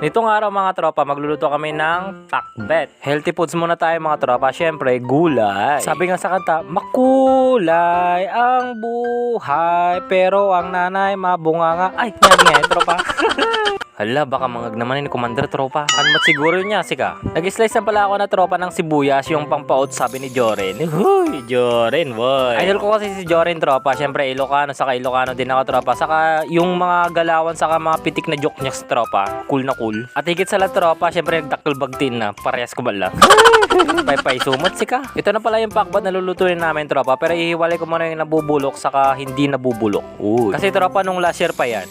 Nitong araw mga tropa, magluluto kami ng pakbet. Healthy foods muna tayo mga tropa. Syempre, gulay. Sabi nga sa kanta, makulay ang buhay, pero ang nanay mabunganga. Ay, nga tropa. Hala, baka mangag naman ni Commander tropa. Anmat siguro niya, sika. Nag-slice na pala ako na tropa ng sibuyas, yung pampaot sabi ni Joren. Huy, Joren, boy. Idol ko kasi si Joren tropa. Syempre, Ilocano, saka Ilocano din ako tropa. Saka yung mga galawan, saka mga pitik na joke niya tropa. Cool na cool. At higit sa lahat tropa, syempre nagdakkelbagtin na. Parehas ko ba lang? Pay sumot sika. Ito na pala yung pakbet na lulutuin namin tropa. Pero ihiwalay ko muna yung nabubulok saka hindi nabubulok. Uy. Kasi tropa nung last year pa yan.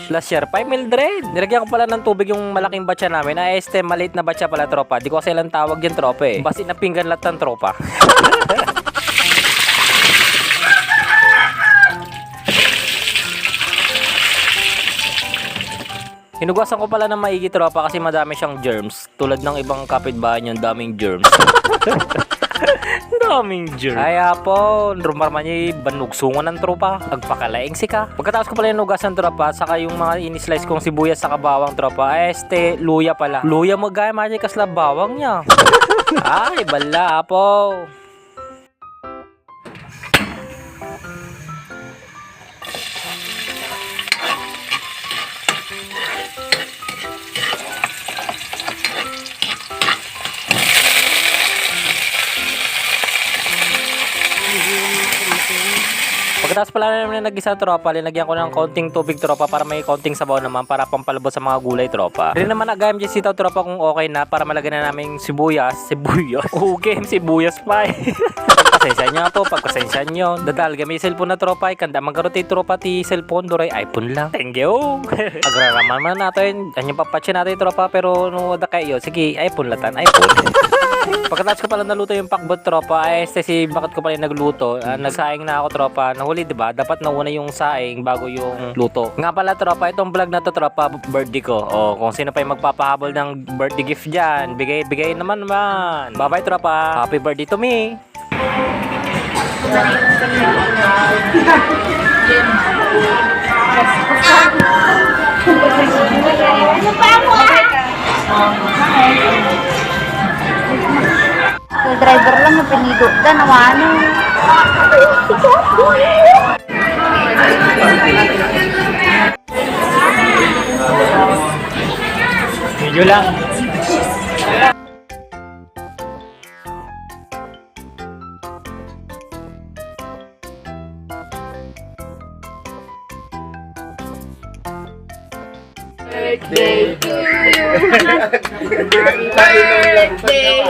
Last year pa, Mildred. Nilagyan ko pala ng tubig yung malaking batya namin. Maliit na batya pala tropa. Di ko kasi ilang tawag yan tropa eh. Basta napinggan lahat ng tropa. Hinugasan ko pala ng maigi tropa kasi madami siyang germs. Tulad ng ibang kapitbahay niyo, daming germs. Daming germs. Kaya po, rumarman niya banugsungan ng tropa. Agpakalaing sika. Pagkatapos ko pala yung hinugasan tropa, saka yung mga in-slice kong sibuyas saka bawang tropa. Luya pala. Luya mo gaya magic kasla bawang niya. Ay, bala po. Pagkatapos pala namin nag-isa tropa, linagyan ko ng konting tubig tropa para may konting sabaw naman para pampalabot sa mga gulay tropa. Rin naman agayam dyan sitaw tropa kung okay na para malagyan na namin sibuyas. Okay, sibuyas pa eh. Pagpasensya nyo po, pagpasensya nyo. Dadal gamay cellphone na tropa, kanda magarote tropa ti cellphone, doray iPhone lang. Thank you. Agraraman man natin, anyang papatsi natin tropa, pero no da kayo, sige iPhone latan, iPhone. Pagkatapos ko pala naluto yung pakbet tropa, si bakit ko pala nagluto, nagsaing na ako tropa, nahuli diba, dapat nauna yung saing bago yung luto. Nga pala tropa, itong vlog na to tropa, birthday ko. O kung sino pa yung magpapahabol ng birthday gift dyan, bigay naman. Bye bye tropa, happy birthday to me. Driver lang na pinido da nawano. Medyo lang. Birthday to you. Happy birthday,